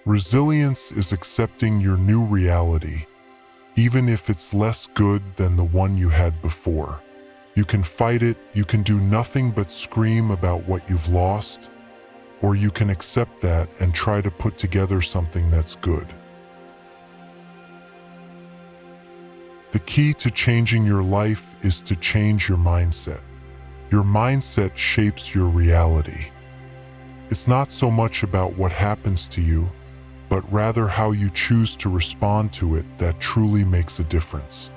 Resilience is accepting your new reality, even if it's less good than the one you had before. You can fight it, you can do nothing but scream about what you've lost, or you can accept that and try to put together something that's good. The key to changing your life is to change your mindset. Your mindset shapes your reality. It's not so much about what happens to you, but rather how you choose to respond to it that truly makes a difference.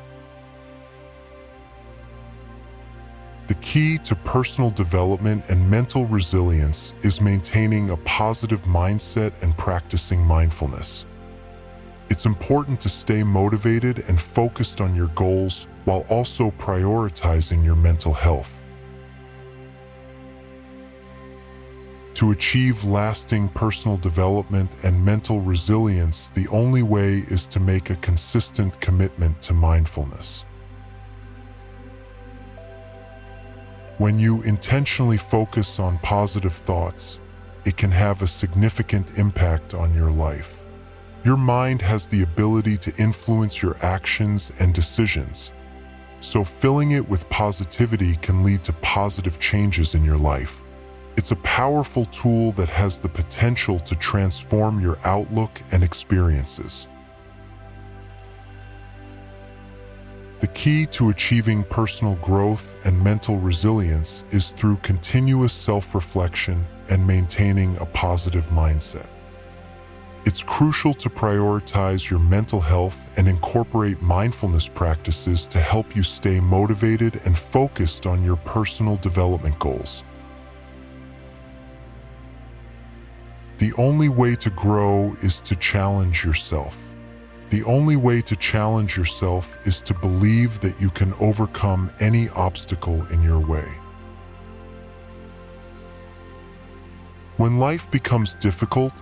The key to personal development and mental resilience is maintaining a positive mindset and practicing mindfulness. It's important to stay motivated and focused on your goals while also prioritizing your mental health. To achieve lasting personal development and mental resilience, the only way is to make a consistent commitment to mindfulness. When you intentionally focus on positive thoughts, it can have a significant impact on your life. Your mind has the ability to influence your actions and decisions, so filling it with positivity can lead to positive changes in your life. It's a powerful tool that has the potential to transform your outlook and experiences. The key to achieving personal growth and mental resilience is through continuous self-reflection and maintaining a positive mindset. It's crucial to prioritize your mental health and incorporate mindfulness practices to help you stay motivated and focused on your personal development goals. The only way to grow is to challenge yourself. The only way to challenge yourself is to believe that you can overcome any obstacle in your way. When life becomes difficult,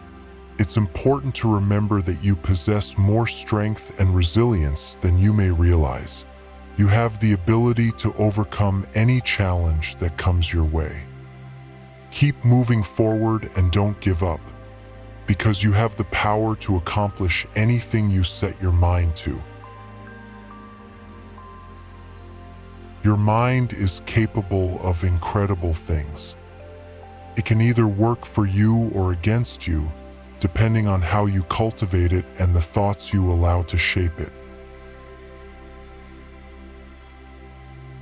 it's important to remember that you possess more strength and resilience than you may realize. You have the ability to overcome any challenge that comes your way. Keep moving forward and don't give up, because you have the power to accomplish anything you set your mind to. Your mind is capable of incredible things. It can either work for you or against you, depending on how you cultivate it and the thoughts you allow to shape it.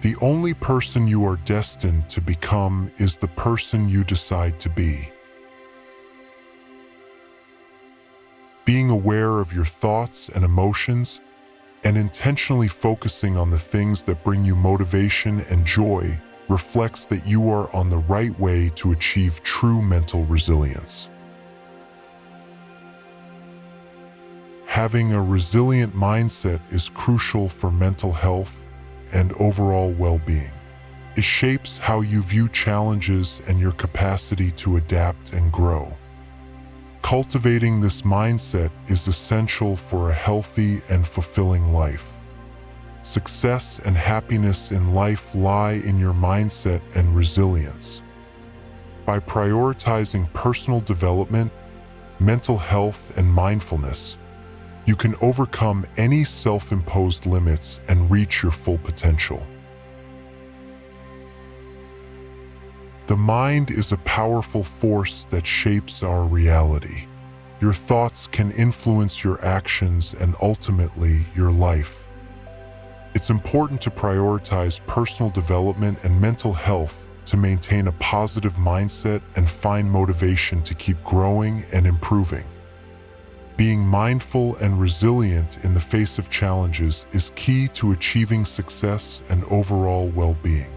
The only person you are destined to become is the person you decide to be. Being aware of your thoughts and emotions, and intentionally focusing on the things that bring you motivation and joy reflects that you are on the right way to achieve true mental resilience. Having a resilient mindset is crucial for mental health and overall well-being. It shapes how you view challenges and your capacity to adapt and grow. Cultivating this mindset is essential for a healthy and fulfilling life. Success and happiness in life lie in your mindset and resilience. By prioritizing personal development, mental health, and mindfulness, you can overcome any self-imposed limits and reach your full potential. The mind is a powerful force that shapes our reality. Your thoughts can influence your actions and ultimately your life. It's important to prioritize personal development and mental health to maintain a positive mindset and find motivation to keep growing and improving. Being mindful and resilient in the face of challenges is key to achieving success and overall well-being.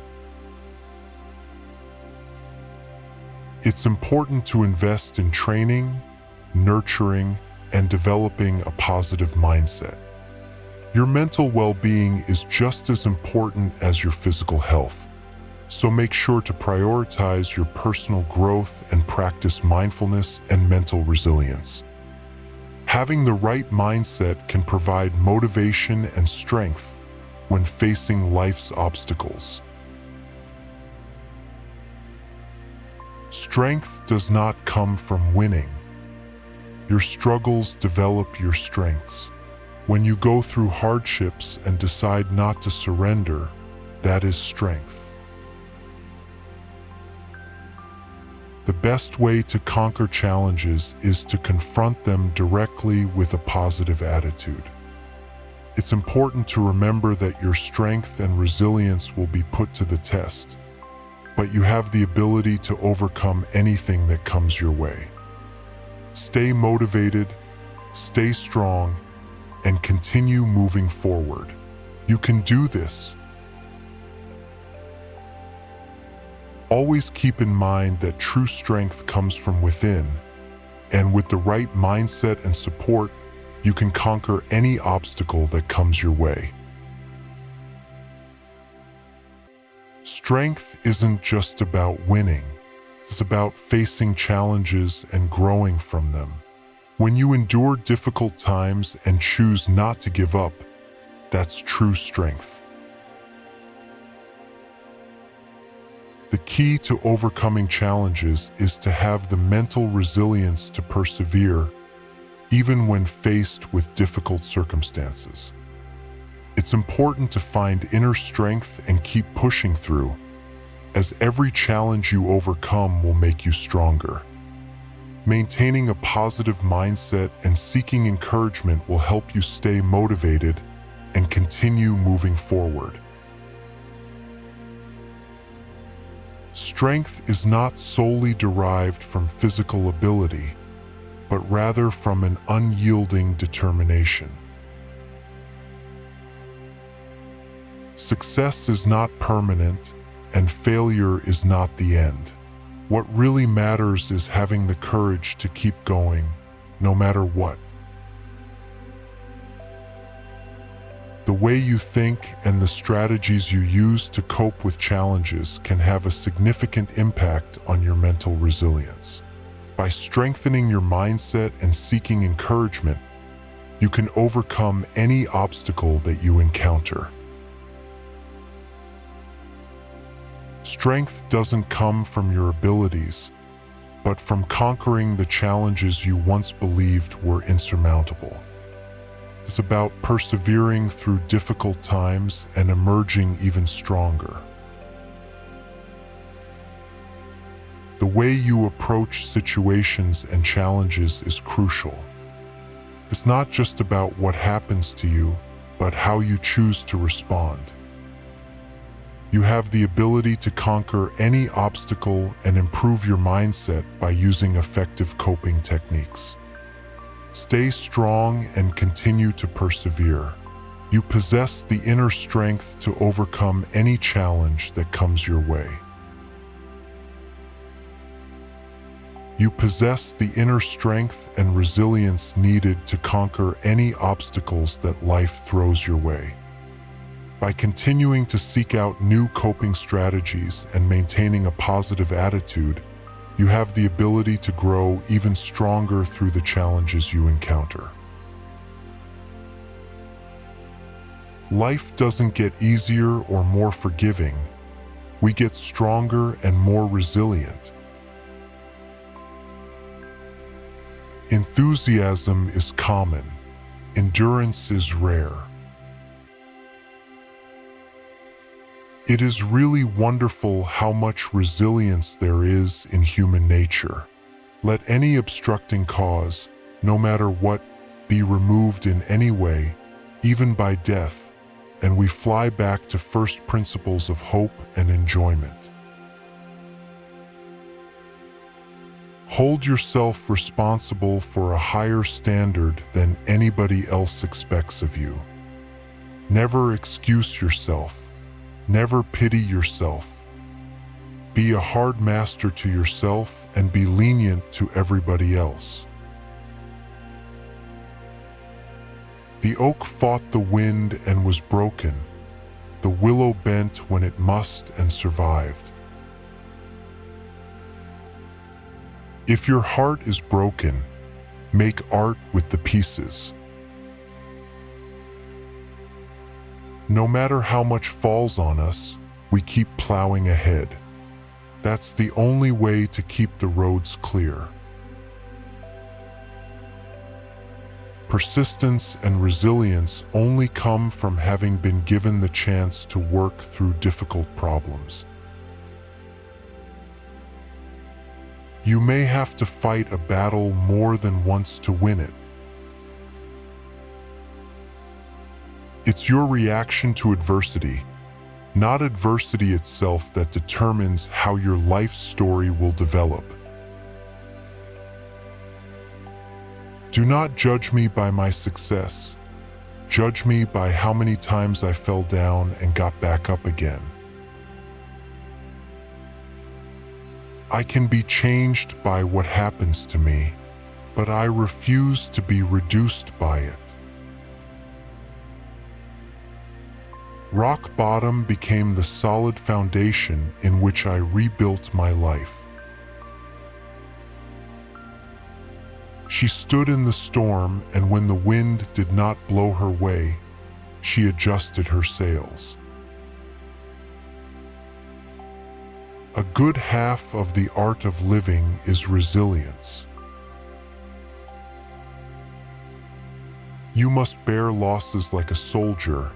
It's important to invest in training, nurturing, and developing a positive mindset. Your mental well-being is just as important as your physical health, so make sure to prioritize your personal growth and practice mindfulness and mental resilience. Having the right mindset can provide motivation and strength when facing life's obstacles. Strength does not come from winning. Your struggles develop your strengths. When you go through hardships and decide not to surrender, that is strength. The best way to conquer challenges is to confront them directly with a positive attitude. It's important to remember that your strength and resilience will be put to the test, but you have the ability to overcome anything that comes your way. Stay motivated, stay strong, and continue moving forward. You can do this. Always keep in mind that true strength comes from within, and with the right mindset and support, you can conquer any obstacle that comes your way. Strength isn't just about winning. It's about facing challenges and growing from them. When you endure difficult times and choose not to give up, that's true strength. The key to overcoming challenges is to have the mental resilience to persevere, even when faced with difficult circumstances. It's important to find inner strength and keep pushing through, as every challenge you overcome will make you stronger. Maintaining a positive mindset and seeking encouragement will help you stay motivated and continue moving forward. Strength is not solely derived from physical ability, but rather from an unyielding determination. Success is not permanent, and failure is not the end. What really matters is having the courage to keep going, no matter what. The way you think and the strategies you use to cope with challenges can have a significant impact on your mental resilience. By strengthening your mindset and seeking encouragement, you can overcome any obstacle that you encounter. Strength doesn't come from your abilities, but from conquering the challenges you once believed were insurmountable. It's about persevering through difficult times and emerging even stronger. The way you approach situations and challenges is crucial. It's not just about what happens to you, but how you choose to respond. You have the ability to conquer any obstacle and improve your mindset by using effective coping techniques. Stay strong and continue to persevere. You possess the inner strength to overcome any challenge that comes your way. You possess the inner strength and resilience needed to conquer any obstacles that life throws your way. By continuing to seek out new coping strategies and maintaining a positive attitude, you have the ability to grow even stronger through the challenges you encounter. Life doesn't get easier or more forgiving. We get stronger and more resilient. Enthusiasm is common. Endurance is rare. It is really wonderful how much resilience there is in human nature. Let any obstructing cause, no matter what, be removed in any way, even by death, and we fly back to first principles of hope and enjoyment. Hold yourself responsible for a higher standard than anybody else expects of you. Never excuse yourself. Never pity yourself. Be a hard master to yourself and be lenient to everybody else. The oak fought the wind and was broken. The willow bent when it must and survived. If your heart is broken, make art with the pieces. No matter how much falls on us, we keep plowing ahead. That's the only way to keep the roads clear. Persistence and resilience only come from having been given the chance to work through difficult problems. You may have to fight a battle more than once to win it. It's your reaction to adversity, not adversity itself, that determines how your life story will develop. Do not judge me by my success. Judge me by how many times I fell down and got back up again. I can be changed by what happens to me, but I refuse to be reduced by it. Rock bottom became the solid foundation in which I rebuilt my life. She stood in the storm, and when the wind did not blow her way, she adjusted her sails. A good half of the art of living is resilience. You must bear losses like a soldier,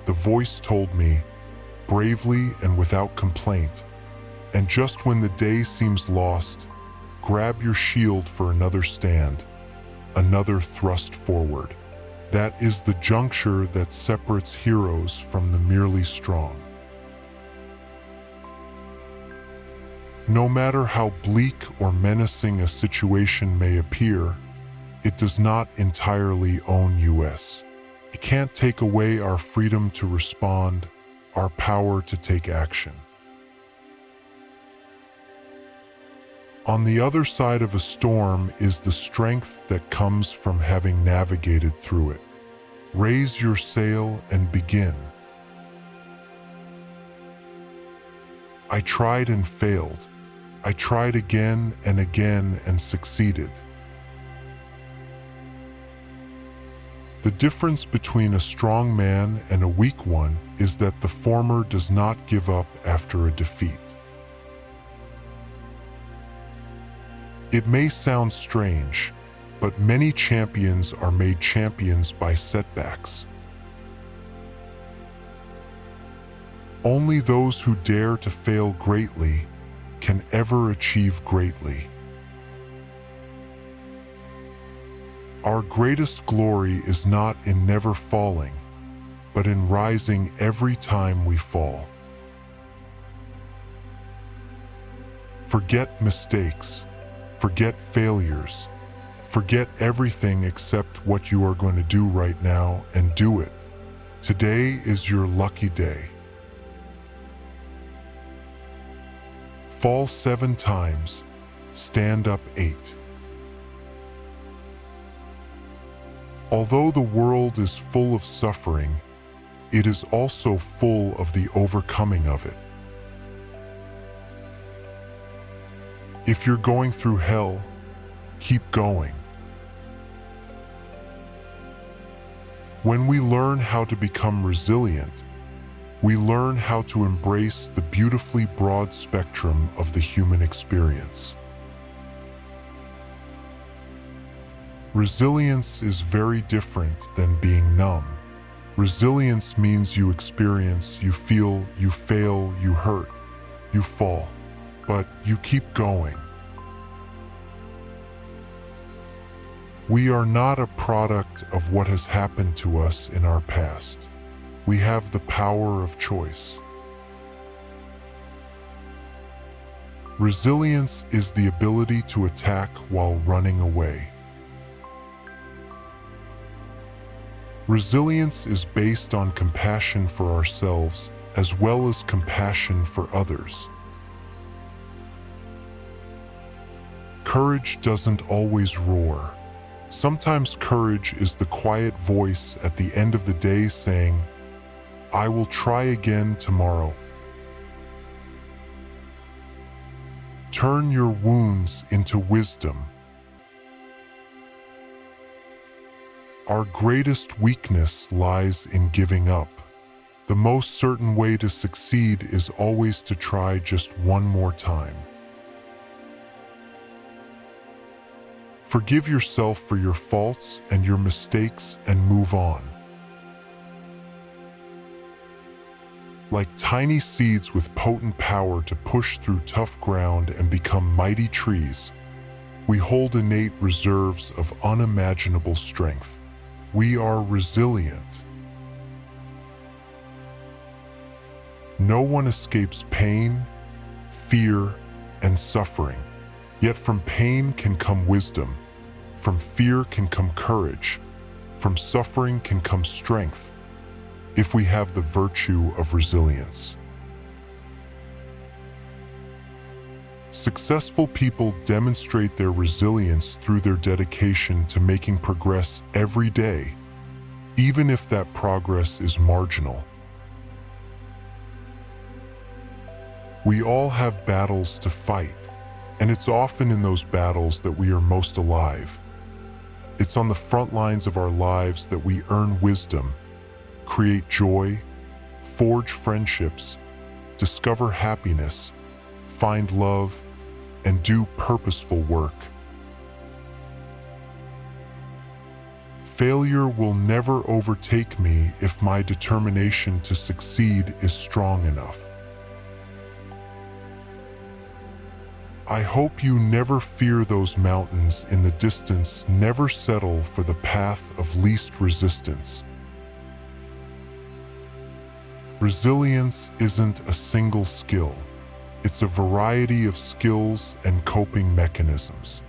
the voice told me, bravely and without complaint. And just when the day seems lost, grab your shield for another stand, another thrust forward. That is the juncture that separates heroes from the merely strong. No matter how bleak or menacing a situation may appear, it does not entirely own us. It can't take away our freedom to respond, our power to take action. On the other side of a storm is the strength that comes from having navigated through it. Raise your sail and begin. I tried and failed. I tried again and succeeded. The difference between a strong man and a weak one is that the former does not give up after a defeat. It may sound strange, but many champions are made champions by setbacks. Only those who dare to fail greatly can ever achieve greatly. Our greatest glory is not in never falling, but in rising every time we fall. Forget mistakes, forget failures, forget everything except what you are going to do right now, and do it. Today is your lucky day. Fall 7 times, stand up 8. Although the world is full of suffering, it is also full of the overcoming of it. If you're going through hell, keep going. When we learn how to become resilient, we learn how to embrace the beautifully broad spectrum of the human experience. Resilience is very different than being numb. Resilience means you experience, you feel, you fail, you hurt, you fall, but you keep going. We are not a product of what has happened to us in our past. We have the power of choice. Resilience is the ability to attack while running away. Resilience is based on compassion for ourselves as well as compassion for others. Courage doesn't always roar. Sometimes courage is the quiet voice at the end of the day saying, "I will try again tomorrow." Turn your wounds into wisdom. Our greatest weakness lies in giving up. The most certain way to succeed is always to try just one more time. Forgive yourself for your faults and your mistakes and move on. Like tiny seeds with potent power to push through tough ground and become mighty trees, we hold innate reserves of unimaginable strength. We are resilient. No one escapes pain, fear, and suffering. Yet from pain can come wisdom, from fear can come courage, from suffering can come strength, if we have the virtue of resilience. Successful people demonstrate their resilience through their dedication to making progress every day, even if that progress is marginal. We all have battles to fight, and it's often in those battles that we are most alive. It's on the front lines of our lives that we earn wisdom, create joy, forge friendships, discover happiness, find love, and do purposeful work. Failure will never overtake me if my determination to succeed is strong enough. I hope you never fear those mountains in the distance, never settle for the path of least resistance. Resilience isn't a single skill. It's a variety of skills and coping mechanisms.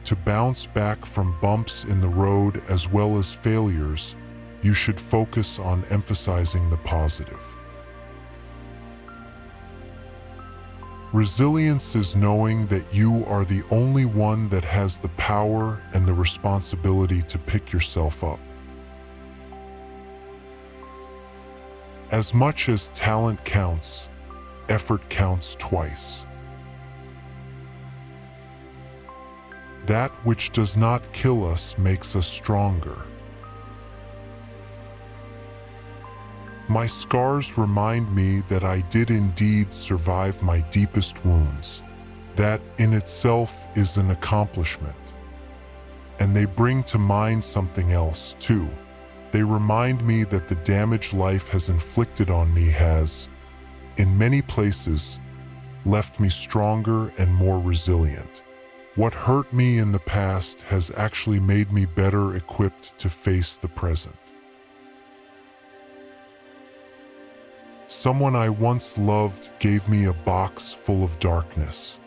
To bounce back from bumps in the road as well as failures, you should focus on emphasizing the positive. Resilience is knowing that you are the only one that has the power and the responsibility to pick yourself up. As much as talent counts, effort counts twice. That which does not kill us makes us stronger. My scars remind me that I did indeed survive my deepest wounds. That in itself is an accomplishment. And they bring to mind something else, too. They remind me that the damage life has inflicted on me has, in many places, left me stronger and more resilient. What hurt me in the past has actually made me better equipped to face the present. Someone I once loved gave me a box full of darkness.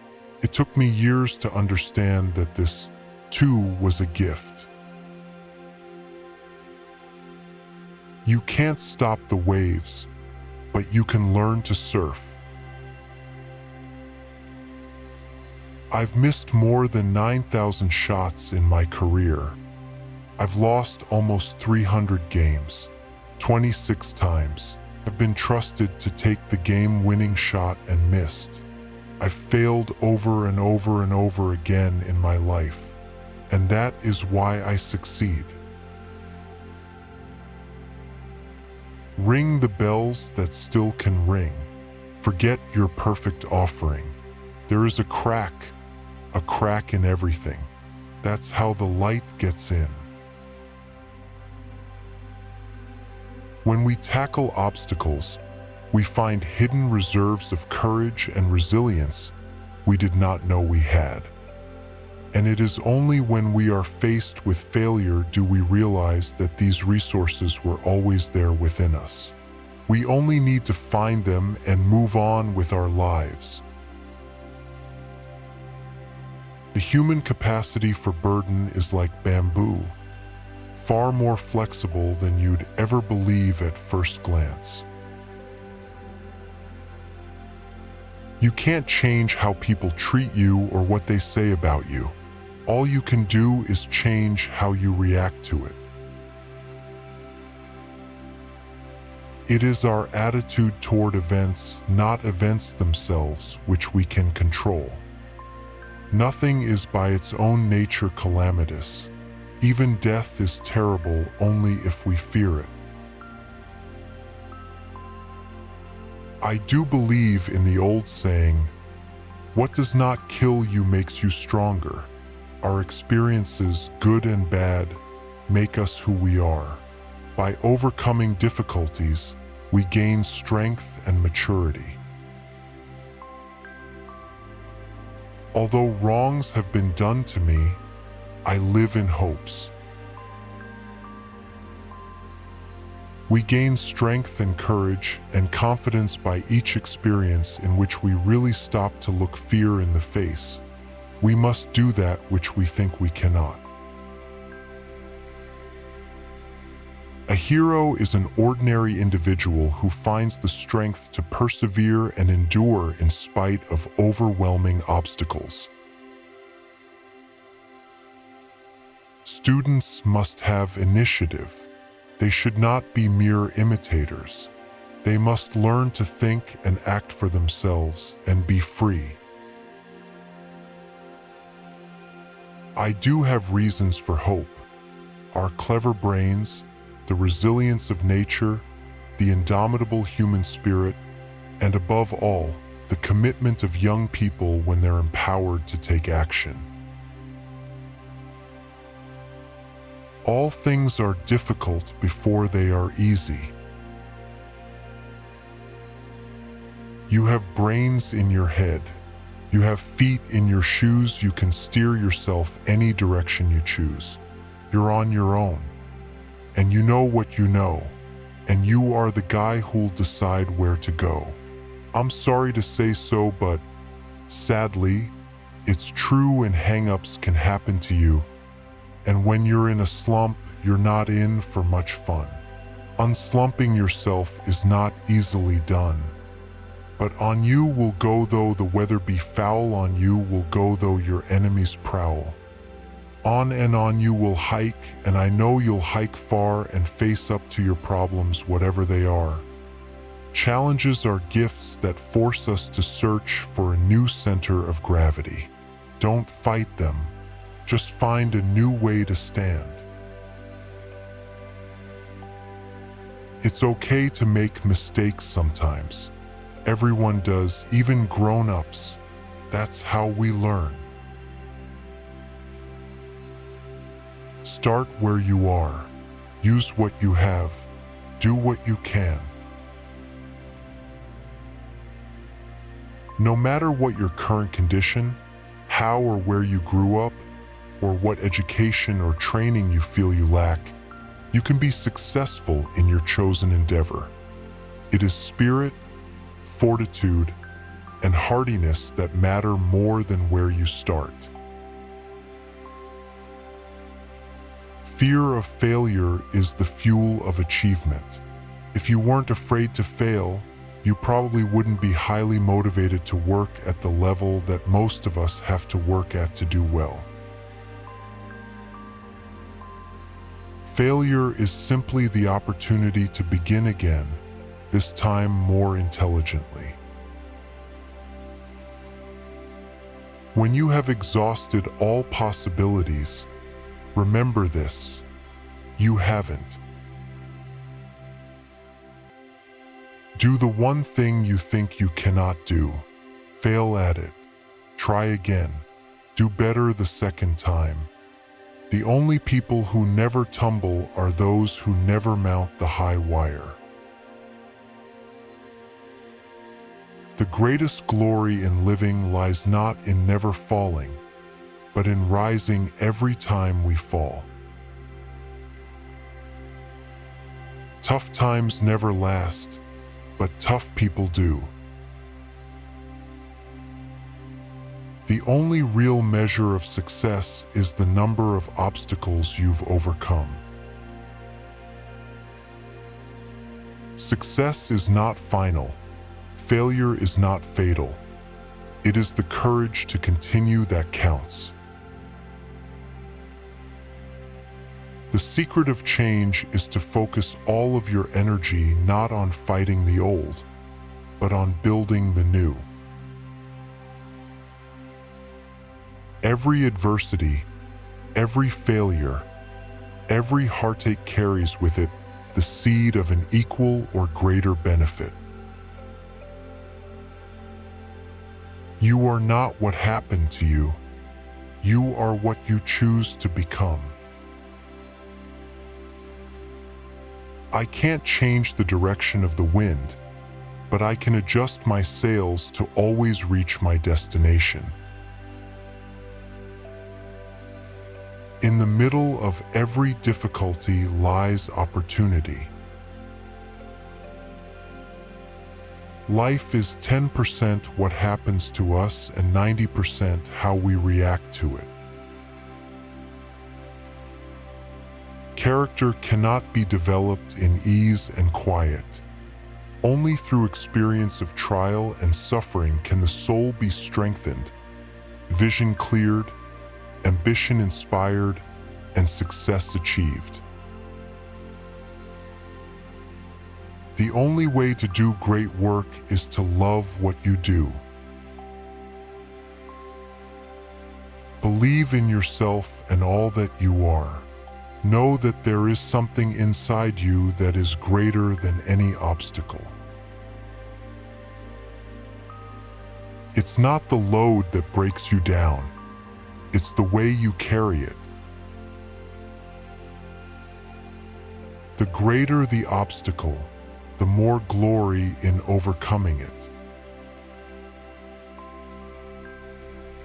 It took me years to understand that this, too, was a gift. You can't stop the waves, but you can learn to surf. I've missed more than 9,000 shots in my career. I've lost almost 300 games, 26 times. I've been trusted to take the game-winning shot and missed. I've failed over and over and over again in my life, and that is why I succeed. Ring the bells that still can ring. Forget your perfect offering. There is a crack in everything. That's how the light gets in. When we tackle obstacles, we find hidden reserves of courage and resilience we did not know we had. And it is only when we are faced with failure do we realize that these resources were always there within us. We only need to find them and move on with our lives. The human capacity for burden is like bamboo, far more flexible than you'd ever believe at first glance. You can't change how people treat you or what they say about you. All you can do is change how you react to it. It is our attitude toward events, not events themselves, which we can control. Nothing is by its own nature calamitous. Even death is terrible only if we fear it. I do believe in the old saying, "What does not kill you makes you stronger." Our experiences, good and bad, make us who we are. By overcoming difficulties, we gain strength and maturity. Although wrongs have been done to me, I live in hopes. We gain strength and courage and confidence by each experience in which we really stop to look fear in the face. We must do that which we think we cannot. A hero is an ordinary individual who finds the strength to persevere and endure in spite of overwhelming obstacles. Students must have initiative. They should not be mere imitators. They must learn to think and act for themselves and be free. I do have reasons for hope. Our clever brains, the resilience of nature, the indomitable human spirit, and above all, the commitment of young people when they're empowered to take action. All things are difficult before they are easy. You have brains in your head. You have feet in your shoes. You can steer yourself any direction you choose. You're on your own. And you know what you know. And you are the guy who'll decide where to go. I'm sorry to say so, but sadly, it's true and hang-ups can happen to you. And when you're in a slump, you're not in for much fun. Unslumping yourself is not easily done. But on you will go though the weather be foul, on you will go though your enemies prowl. On and on you will hike, and I know you'll hike far and face up to your problems, whatever they are. Challenges are gifts that force us to search for a new center of gravity. Don't fight them. Just find a new way to stand. It's okay to make mistakes sometimes. Everyone does, even grown-ups. That's how we learn. Start where you are. Use what you have. Do what you can. No matter what your current condition, how or where you grew up, or what education or training you feel you lack, you can be successful in your chosen endeavor. It is spirit, fortitude, and hardiness that matter more than where you start. Fear of failure is the fuel of achievement. If you weren't afraid to fail, you probably wouldn't be highly motivated to work at the level that most of us have to work at to do well. Failure is simply the opportunity to begin again, this time more intelligently. When you have exhausted all possibilities, remember this: you haven't. Do the one thing you think you cannot do. Fail at it. Try again. Do better the second time. The only people who never tumble are those who never mount the high wire. The greatest glory in living lies not in never falling, but in rising every time we fall. Tough times never last, but tough people do. The only real measure of success is the number of obstacles you've overcome. Success is not final. Failure is not fatal. It is the courage to continue that counts. The secret of change is to focus all of your energy not on fighting the old, but on building the new. Every adversity, every failure, every heartache carries with it the seed of an equal or greater benefit. You are not what happened to you. You are what you choose to become. I can't change the direction of the wind, but I can adjust my sails to always reach my destination. In the middle of every difficulty lies opportunity. Life is 10% what happens to us and 90% how we react to it. Character cannot be developed in ease and quiet. Only through experience of trial and suffering can the soul be strengthened, vision cleared, ambition inspired, and success achieved. The only way to do great work is to love what you do. Believe in yourself and all that you are. Know that there is something inside you that is greater than any obstacle. It's not the load that breaks you down. It's the way you carry it. The greater the obstacle, the more glory in overcoming it.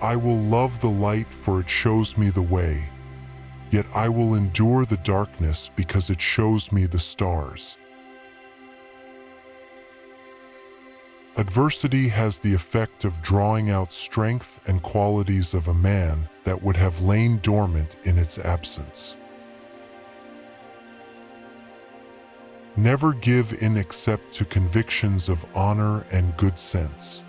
I will love the light for it shows me the way. Yet I will endure the darkness because it shows me the stars. Adversity has the effect of drawing out strength and qualities of a man that would have lain dormant in its absence. Never give in except to convictions of honor and good sense.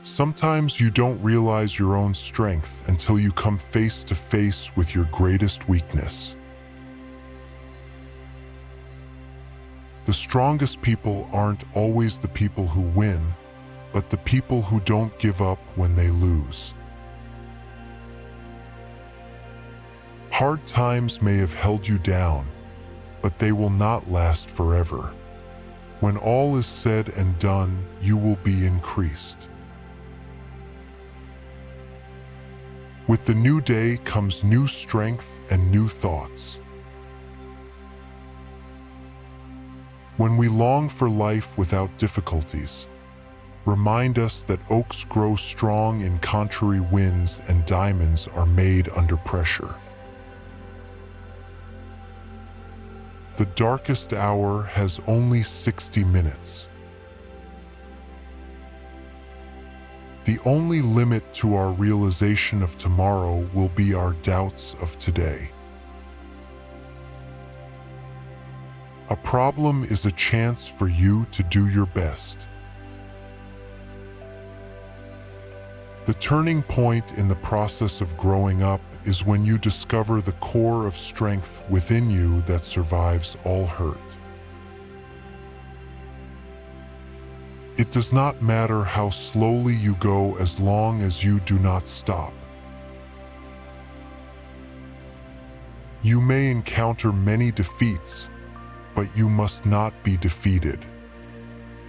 Sometimes you don't realize your own strength until you come face to face with your greatest weakness. The strongest people aren't always the people who win, but the people who don't give up when they lose. Hard times may have held you down, but they will not last forever. When all is said and done, you will be increased. With the new day comes new strength and new thoughts. When we long for life without difficulties, remind us that oaks grow strong in contrary winds and diamonds are made under pressure. The darkest hour has only 60 minutes. The only limit to our realization of tomorrow will be our doubts of today. A problem is a chance for you to do your best. The turning point in the process of growing up is when you discover the core of strength within you that survives all hurt. It does not matter how slowly you go as long as you do not stop. You may encounter many defeats, but you must not be defeated.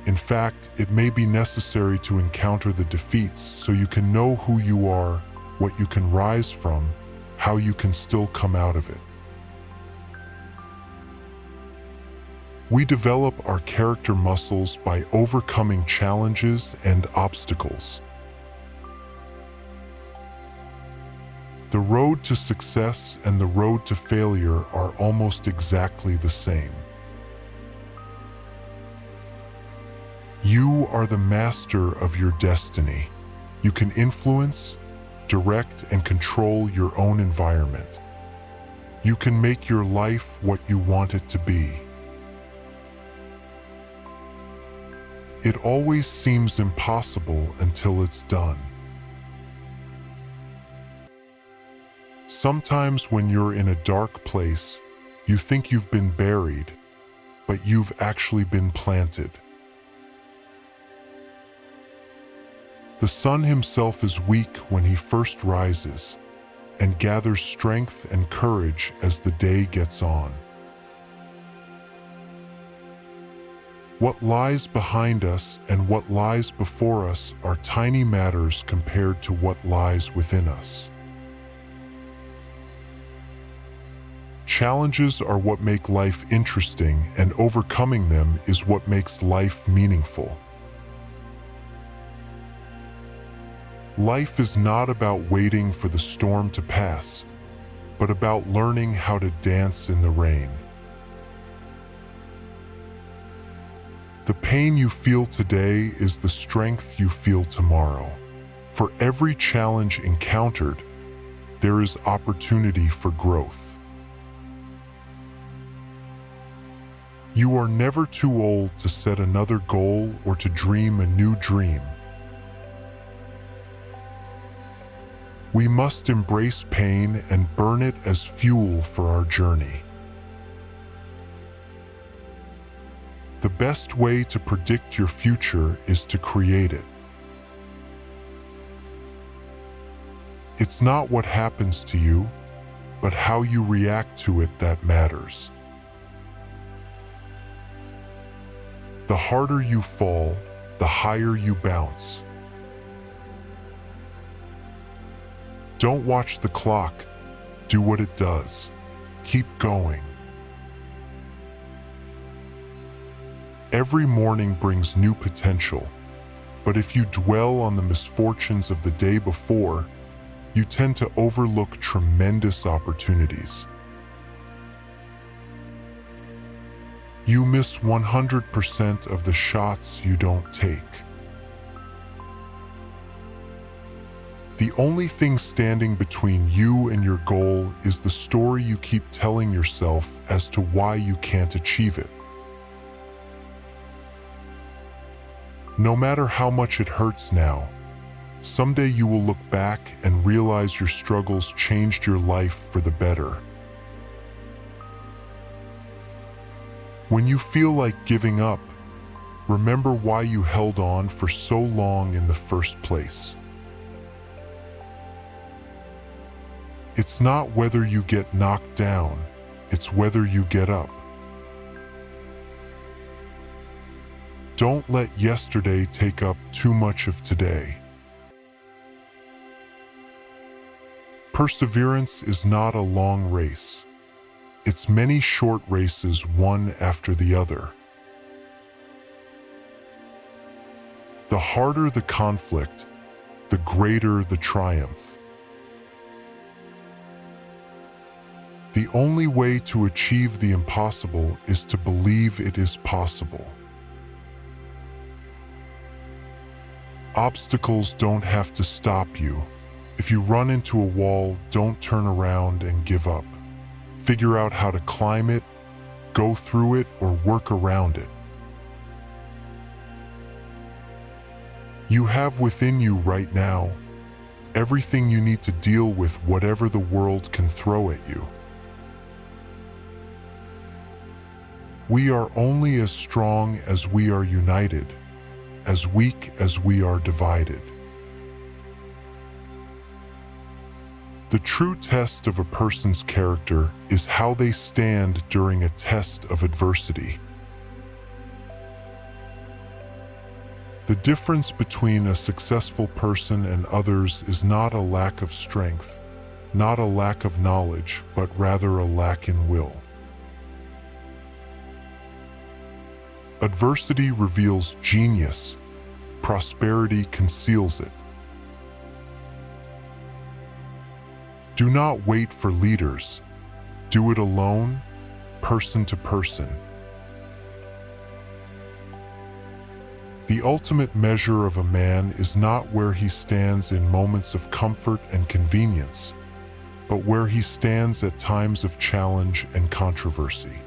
In fact, it may be necessary to encounter the defeats so you can know who you are, what you can rise from, how you can still come out of it. We develop our character muscles by overcoming challenges and obstacles. The road to success and the road to failure are almost exactly the same. You are the master of your destiny. You can influence, direct, and control your own environment. You can make your life what you want it to be. It always seems impossible until it's done. Sometimes when you're in a dark place, you think you've been buried, but you've actually been planted. The sun himself is weak when he first rises, and gathers strength and courage as the day gets on. What lies behind us and what lies before us are tiny matters compared to what lies within us. Challenges are what make life interesting, and overcoming them is what makes life meaningful. Life is not about waiting for the storm to pass, but about learning how to dance in the rain. The pain you feel today is the strength you feel tomorrow. For every challenge encountered, there is opportunity for growth. You are never too old to set another goal or to dream a new dream. We must embrace pain and burn it as fuel for our journey. The best way to predict your future is to create it. It's not what happens to you, but how you react to it that matters. The harder you fall, the higher you bounce. Don't watch the clock. Do what it does. Keep going. Every morning brings new potential, but if you dwell on the misfortunes of the day before, you tend to overlook tremendous opportunities. You miss 100% of the shots you don't take. The only thing standing between you and your goal is the story you keep telling yourself as to why you can't achieve it. No matter how much it hurts now, someday you will look back and realize your struggles changed your life for the better. When you feel like giving up, remember why you held on for so long in the first place. It's not whether you get knocked down, it's whether you get up. Don't let yesterday take up too much of today. Perseverance is not a long race. It's many short races, one after the other. The harder the conflict, the greater the triumph. The only way to achieve the impossible is to believe it is possible. Obstacles don't have to stop you. If you run into a wall, don't turn around and give up. Figure out how to climb it, go through it, or work around it. You have within you right now everything you need to deal with whatever the world can throw at you. We are only as strong as we are united, as weak as we are divided. The true test of a person's character is how they stand during a test of adversity. The difference between a successful person and others is not a lack of strength, not a lack of knowledge, but rather a lack in will. Adversity reveals genius, prosperity conceals it. Do not wait for leaders. Do it alone, person to person. The ultimate measure of a man is not where he stands in moments of comfort and convenience, but where he stands at times of challenge and controversy.